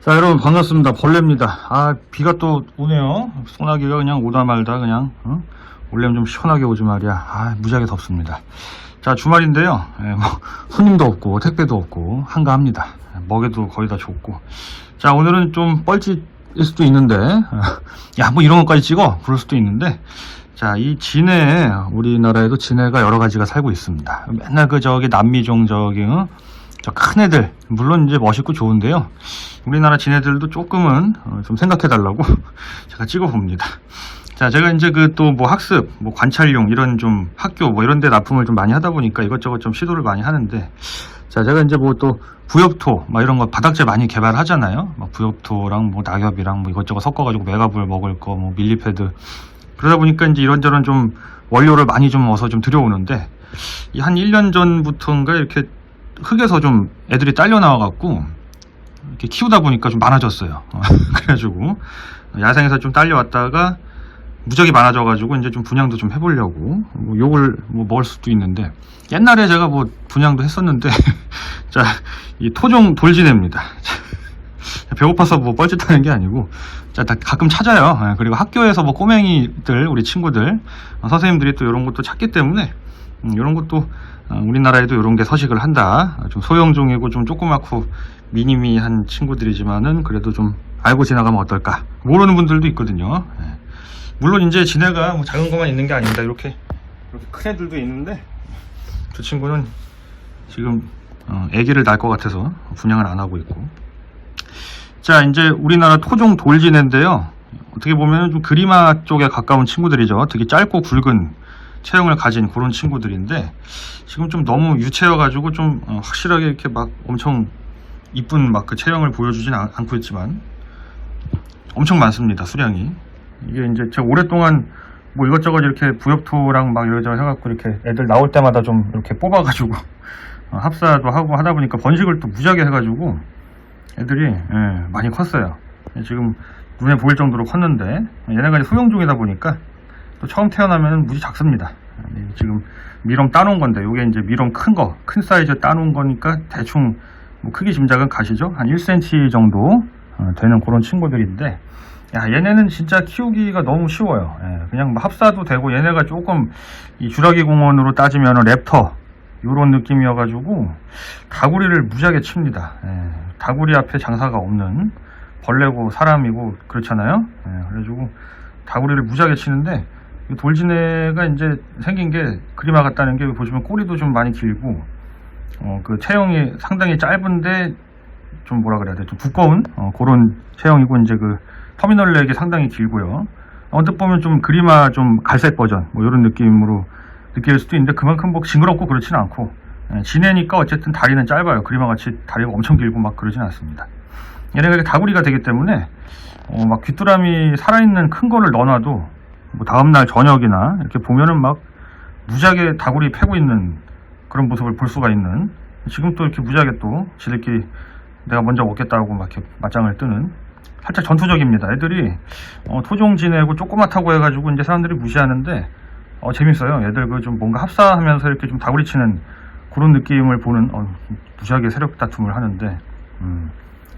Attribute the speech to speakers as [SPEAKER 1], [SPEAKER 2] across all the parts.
[SPEAKER 1] 자, 여러분 반갑습니다. 벌레입니다. 비가 또 오네요. 소나기가 그냥 오다 말다 그냥 올려면 좀 시원하게 오지 말이야. 무지하게 덥습니다. 자, 주말인데요. 손님도 없고 택배도 없고 한가합니다. 먹이도 거의 다 줬고. 자, 오늘은 좀 뻘짓일 수도 있는데 야, 뭐 이런 것까지 찍어? 그럴 수도 있는데, 자, 이 진해, 우리나라에도 진해가 여러 가지가 살고 있습니다. 맨날 저기 남미종 저 큰 애들, 물론 이제 멋있고 좋은데요. 우리나라 진해들도 조금은 좀 생각해 달라고 제가 찍어 봅니다. 자, 제가 이제 또 뭐 학습, 뭐 관찰용, 이런 좀 학교 뭐 이런 데 납품을 좀 많이 하다 보니까 이것저것 좀 시도를 많이 하는데, 자, 제가 이제 뭐 또 부엽토 막 이런 거 바닥재 많이 개발하잖아요. 막 부엽토랑 뭐 낙엽이랑 뭐 이것저것 섞어가지고 메가불 먹을 거, 뭐 밀리패드, 그러다 보니까 이제 이런저런 좀 원료를 많이 좀 어서 좀 들여오는데, 이 한 1년 전부터인가 이렇게 흙에서 좀 애들이 딸려 나와갖고 이렇게 키우다 보니까 좀 많아졌어요. 그래가지고 야생에서 좀 딸려왔다가 무적이 많아져가지고 이제 좀 분양도 좀 해보려고, 뭐 욕을 뭐 먹을 수도 있는데, 옛날에 제가 뭐 분양도 했었는데 자, 이 토종 돌진해입니다. 배고파서 뭐 뻘짓하는 게 아니고, 자, 다 가끔 찾아요. 그리고 학교에서 뭐 꼬맹이들, 우리 친구들, 선생님들이 또 이런 것도 찾기 때문에 이런 것도 우리나라에도 이런 게 서식을 한다. 좀 소형종이고 좀 조그맣고 미니미한 친구들이지만은 그래도 좀 알고 지나가면 어떨까, 모르는 분들도 있거든요. 물론 이제 진해가 뭐 작은 것만 있는 게 아닙니다. 이렇게 큰 애들도 있는데, 저 친구는 지금 아기를 낳을 것 같아서 분양을 안 하고 있고. 자, 이제 우리나라 토종 돌진해인데요, 어떻게 보면 좀 그리마 쪽에 가까운 친구들이죠. 되게 짧고 굵은 체형을 가진 그런 친구들인데, 지금 좀 너무 유체여 가지고 좀 확실하게 이렇게 막 엄청 이쁜 막 그 체형을 보여주진 않고 있지만 엄청 많습니다, 수량이. 이게 이제 제가 오랫동안 뭐 이것저것 이렇게 부엽토랑 막 이러저러 해갖고 이렇게 애들 나올 때마다 좀 이렇게 뽑아가지고 합사도 하고 하다 보니까 번식을 또 무지하게 해가지고 애들이 많이 컸어요. 지금 눈에 보일 정도로 컸는데, 얘네가 이제 소형종이다 보니까 또 처음 태어나면 무지 작습니다. 지금 미럼 따놓은 건데, 요게 이제 미럼 큰 사이즈 따놓은 거니까 대충 뭐 크기 짐작은 가시죠? 한 1cm 정도 되는 그런 친구들인데, 야, 얘네는 진짜 키우기가 너무 쉬워요. 그냥 뭐 합사도 되고, 얘네가 조금 이 주라기 공원으로 따지면 랩터 요런 느낌이어가지고 다구리를 무지하게 칩니다. 다구리 앞에 장사가 없는, 벌레고 사람이고 그렇잖아요. 그래가지고 다구리를 무지하게 치는데, 돌진해가 이제 생긴 게 그리마 같다는 게, 보시면 꼬리도 좀 많이 길고, 그 체형이 상당히 짧은데 좀 뭐라 그래야 돼, 좀 두꺼운 그런 체형이고, 이제 그 터미널 렉이 상당히 길고요. 언뜻 보면 좀 그리마 좀 갈색 버전 뭐 이런 느낌으로 느낄 수도 있는데, 그만큼 뭐 징그럽고 그렇지는 않고, 진해니까 어쨌든 다리는 짧아요. 그리마 같이 다리가 엄청 길고 막 그러진 않습니다. 얘네가 다구리가 되기 때문에 막 귀뚜라미 살아있는 큰 거를 넣어놔도 뭐 다음날 저녁이나 이렇게 보면은 막 무지하게 다구리 패고 있는 그런 모습을 볼 수가 있는, 지금 또 이렇게 무지하게 또 지들끼리 내가 먼저 먹겠다고 막 이렇게 맞짱을 뜨는, 살짝 전투적입니다. 애들이 토종 진해고 조그맣다고 해가지고 이제 사람들이 무시하는데 재밌어요. 애들 그 좀 뭔가 합사하면서 이렇게 좀 다구리 치는 그런 느낌을 보는, 무지하게 세력 다툼을 하는데,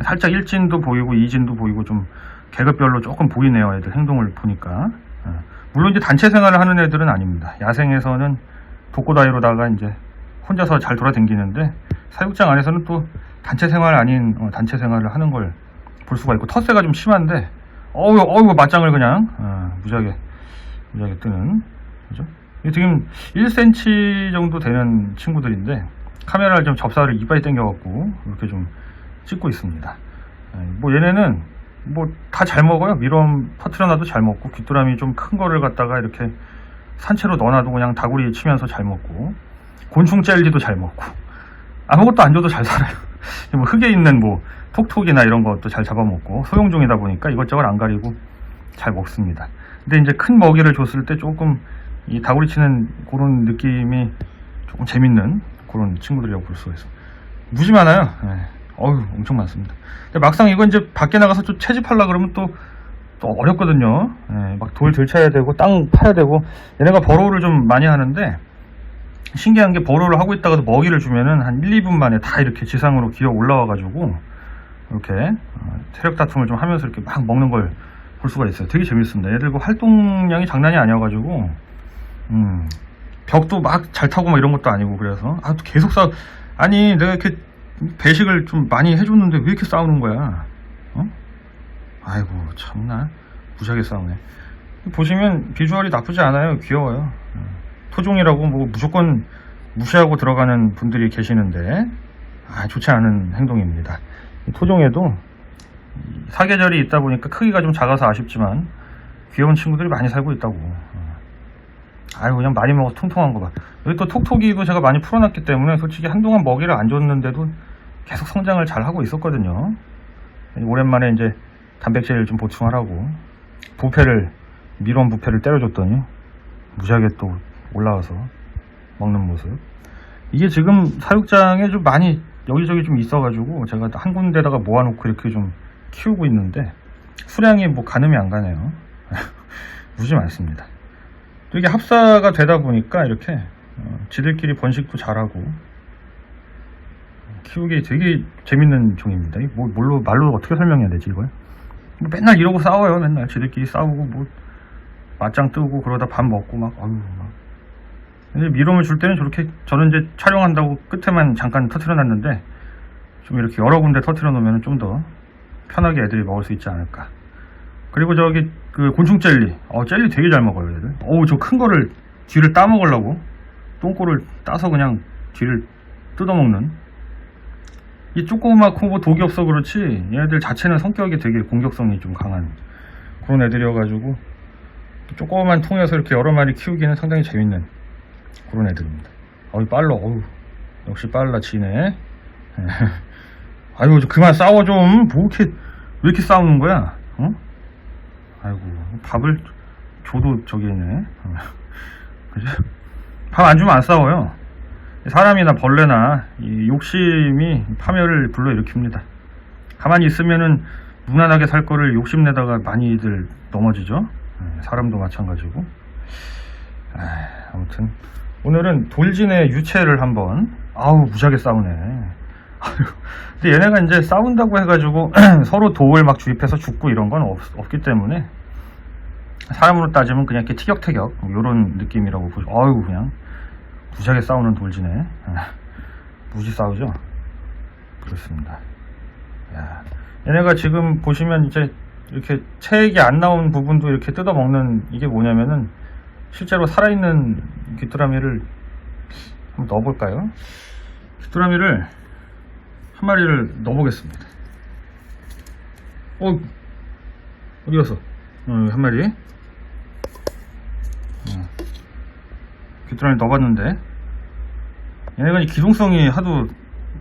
[SPEAKER 1] 살짝 일진도 보이고 이진도 보이고 좀 계급별로 조금 보이네요. 애들 행동을 보니까. 물론 이제 단체 생활을 하는 애들은 아닙니다. 야생에서는 독고다이로다가 이제 혼자서 잘 돌아다니는데, 사육장 안에서는 또 단체 생활 아닌 단체 생활을 하는 걸 볼 수가 있고, 텃세가 좀 심한데 어우 맞짱을 그냥 무지하게 뜨는, 그죠? 이게 지금 1cm 정도 되는 친구들인데, 카메라를 좀 접사를 이빨이 당겨갖고 이렇게 좀 찍고 있습니다. 뭐 얘네는 뭐 다 잘 먹어요. 미럼 터트려놔도 잘 먹고, 귀뚜라미 좀 큰 거를 갖다가 이렇게 산채로 넣어놔도 그냥 다구리 치면서 잘 먹고, 곤충 젤리도 잘 먹고, 아무것도 안 줘도 잘 살아요. 뭐 흙에 있는 뭐 톡톡이나 이런 것도 잘 잡아먹고, 소형종이다 보니까 이것저것 안 가리고 잘 먹습니다. 근데 이제 큰 먹이를 줬을 때 조금 이 다구리 치는 그런 느낌이 조금 재밌는 그런 친구들이라고 볼 수가 있어요. 무지 많아요. 엄청 많습니다. 근데 막상 이거 이제 밖에 나가서 좀 채집하려 그러면 또 어렵거든요. 막 돌 들쳐야 되고 땅 파야 되고. 얘네가 버로우를 좀 많이 하는데, 신기한 게 버로우를 하고 있다가도 먹이를 주면은 한 1, 2분 만에 다 이렇게 지상으로 기어 올라와 가지고 이렇게 세력 다툼을 좀 하면서 이렇게 막 먹는 걸 볼 수가 있어요. 되게 재밌습니다. 얘들 그 활동량이 장난이 아니어가지고 벽도 막 잘 타고 막 이런 것도 아니고, 그래서 계속 아니 내가 이렇게 배식을 좀 많이 해줬는데 왜 이렇게 싸우는 거야? 아이고 참나, 무지하게 싸우네. 보시면 비주얼이 나쁘지 않아요. 귀여워요. 토종이라고 뭐 무조건 무시하고 들어가는 분들이 계시는데 좋지 않은 행동입니다. 토종에도 사계절이 있다 보니까 크기가 좀 작아서 아쉽지만 귀여운 친구들이 많이 살고 있다고. 아유, 그냥 많이 먹어서 통통한 거 봐. 여기 또 톡톡이도 제가 많이 풀어놨기 때문에 솔직히 한동안 먹이를 안 줬는데도 계속 성장을 잘 하고 있었거든요. 오랜만에 이제 단백질을 좀 보충하라고 밀원 부패를 때려줬더니 무지하게 또 올라와서 먹는 모습. 이게 지금 사육장에 좀 많이 여기저기 좀 있어가지고 제가 한 군데다가 모아놓고 이렇게 좀 키우고 있는데 수량이 뭐 가늠이 안 가네요. 무지 많습니다. 또 이게 합사가 되다 보니까 이렇게 지들끼리 번식도 잘하고 키우기 되게 재밌는 종입니다. 말로 어떻게 설명해야 되지 이걸? 맨날 이러고 싸워요. 맨날 지들끼리 싸우고 뭐 맞짱 뜨고 그러다 밥 먹고 막 근데 미럼을 줄 때는 저렇게, 저는 이제 촬영한다고 끝에만 잠깐 터트려 놨는데 좀 이렇게 여러 군데 터트려 놓으면 좀 더 편하게 애들이 먹을 수 있지 않을까. 그리고 저기 그 곤충 젤리, 젤리 되게 잘 먹어요 얘들. 저 큰 거를 뒤를 따먹으려고 똥꼬를 따서 그냥 뒤를 뜯어먹는. 이 조그맣고 뭐 독이 없어 그렇지 얘네들 자체는 성격이 되게 공격성이 좀 강한 그런 애들이어가지고 조그만 통에서 이렇게 여러 마리 키우기는 상당히 재밌는 그런 애들입니다. 빨라. 역시 빨라지네. 아이고 그만 싸워 좀. 왜 이렇게 싸우는 거야? 아이고 밥을 줘도 저기 있네. 밥 안 주면 안 싸워요. 사람이나 벌레나 이 욕심이 파멸을 불러일으킵니다. 가만히 있으면은 무난하게 살 거를 욕심내다가 많이들 넘어지죠. 사람도 마찬가지고. 아무튼 오늘은 돌진의 유체를 한번. 무지하게 싸우네. 근데 얘네가 이제 싸운다고 해가지고 서로 독을 막 주입해서 죽고 이런 건 없기 때문에 사람으로 따지면 그냥 이렇게 티격태격 이런 느낌이라고 보죠. 그냥 무지하게 싸우는 돌진에 무지 싸우죠. 그렇습니다. 얘네가 지금 보시면 이제 이렇게 체액이 안 나온 부분도 이렇게 뜯어먹는, 이게 뭐냐면은 실제로 살아있는 귀뚜라미를 한번 넣어볼까요? 귀뚜라미를 한 마리를 넣어보겠습니다. 어디 갔어? 한 마리. 귀뚜라미 넣어봤는데 얘네가 기동성이 하도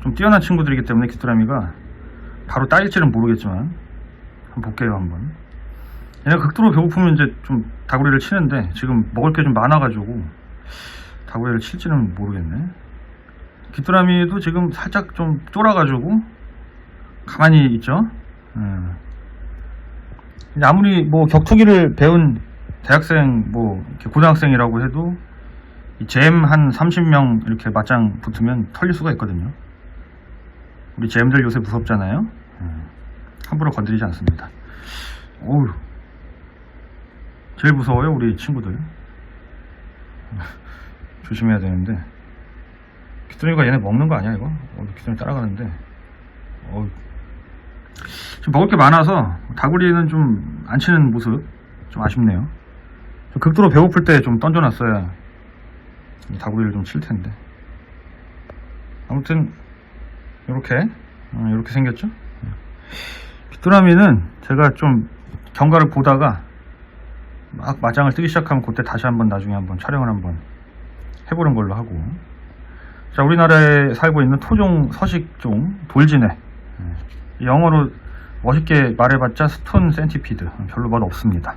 [SPEAKER 1] 좀 뛰어난 친구들이기 때문에 귀뚜라미가 바로 따일지는 모르겠지만 한번 볼게요. 한번. 얘네가 극도로 배고프면 이제 좀 다구리를 치는데 지금 먹을 게 좀 많아가지고 다구리를 칠지는 모르겠네. 귀뚜라미도 지금 살짝 좀 쫄아가지고 가만히 있죠. 아무리 뭐 격투기를 배운 대학생, 뭐 고등학생이라고 해도 잼 한 30명 이렇게 맞짱 붙으면 털릴 수가 있거든요. 우리 잼들 요새 무섭잖아요. 함부로 건드리지 않습니다. 제일 무서워요 우리 친구들. 조심해야 되는데. 귀뚜라미가 얘네 먹는 거 아니야 이거? 귀뚜라미 따라가는데 지금 먹을 게 많아서 다구리는 좀 안 치는 모습 좀 아쉽네요. 극도로 배고플 때 좀 던져놨어야 다구리를 좀 칠 텐데. 아무튼 이렇게 생겼죠. 귀뚜라미는 제가 좀 경과를 보다가 막 맞짱을 뜨기 시작하면 그때 다시 한번 나중에 한번 촬영을 한번 해보는 걸로 하고. 자, 우리나라에 살고 있는 토종 서식종 돌진해. 영어로 멋있게 말해봤자 스톤 센티피드, 별로 맛 없습니다.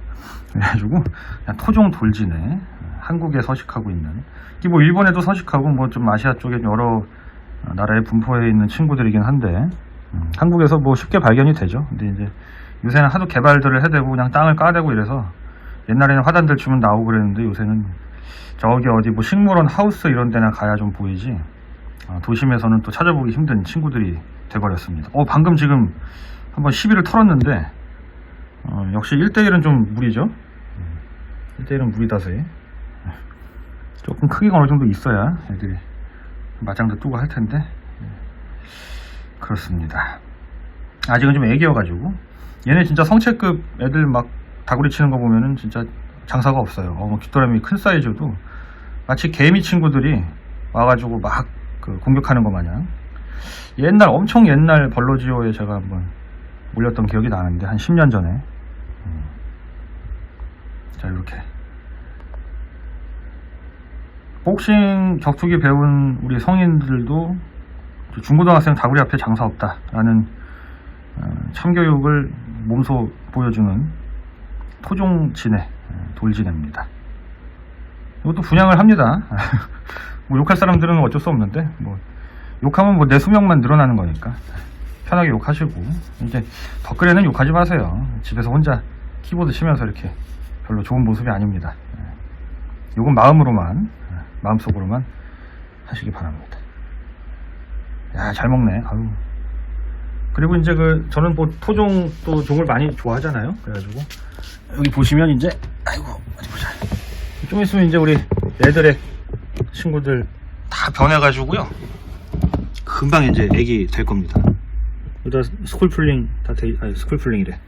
[SPEAKER 1] 그래가지고 그냥 토종 돌진해. 한국에 서식하고 있는, 이게 뭐 일본에도 서식하고 뭐 좀 아시아 쪽에 여러 나라에 분포해 있는 친구들이긴 한데 한국에서 뭐 쉽게 발견이 되죠. 근데 이제 요새는 하도 개발들을 해대고 그냥 땅을 까대고 이래서, 옛날에는 화단들 주면 나오고 그랬는데 요새는 저기 어디 뭐 식물원 하우스 이런 데나 가야 좀 보이지, 도심에서는 또 찾아보기 힘든 친구들이 돼버렸습니다. 방금 지금 한번 시비를 털었는데 역시 1대1은 좀 무리죠. 1대1은 무리다세. 조금 크기가 어느 정도 있어야 애들이 맞짱도 뜨고 할 텐데. 그렇습니다. 아직은 좀 애기여가지고. 얘네 진짜 성체급 애들 막 다구리 치는 거 보면은 진짜 장사가 없어요. 귀뚜라미 큰 사이즈도 마치 개미 친구들이 와가지고 막 그 공격하는 것 마냥. 엄청 옛날 벌로지오에 제가 한번 올렸던 기억이 나는데, 한 10년 전에. 자, 이렇게 복싱 격투기 배운 우리 성인들도 중고등학생 다구리 앞에 장사 없다 라는 참교육을 몸소 보여주는 토종지네, 돌지네입니다. 이것도 분양을 합니다. 뭐 욕할 사람들은 어쩔 수 없는데, 뭐 욕하면 뭐 내 수명만 늘어나는 거니까 편하게 욕하시고, 이제 댓글에는 욕하지 마세요. 집에서 혼자 키보드 치면서 이렇게 별로 좋은 모습이 아닙니다. 요건 마음속으로만 하시기 바랍니다. 야, 잘 먹네. 아유. 그리고 이제 저는 뭐 토종 또 종을 많이 좋아하잖아요. 그래가지고 여기 보시면 이제, 아이고, 어디 보자. 좀 있으면 이제 우리 애들의 친구들 다 변해가지고요. 금방 이제 애기 될 겁니다. 여기다 스쿨풀링 다 스쿨풀링이래.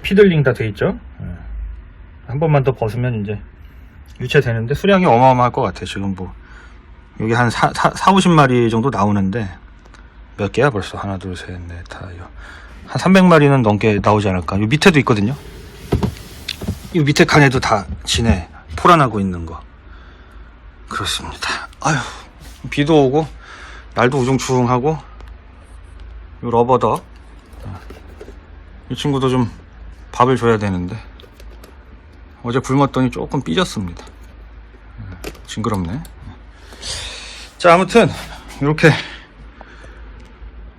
[SPEAKER 1] 피들링 다 돼 있죠. 한 번만 더 벗으면 이제 유체되는데 수량이 어마어마할 것 같아요. 지금 뭐 여기 한 50마리 정도 나오는데 몇 개야 벌써? 하나, 둘, 셋, 넷, 다, 한 300마리는 넘게 나오지 않을까. 이 밑에도 있거든요. 이 밑에 칸에도 다 지네 포란하고 있는 거. 그렇습니다. 아휴, 비도 오고 날도 우중충하고. 이 러버덕, 이 친구도 좀 밥을 줘야 되는데 어제 굶었더니 조금 삐졌습니다. 징그럽네. 자, 아무튼 이렇게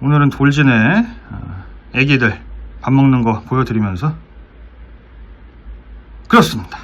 [SPEAKER 1] 오늘은 돌진에 애기들 밥 먹는 거 보여드리면서 그렇습니다.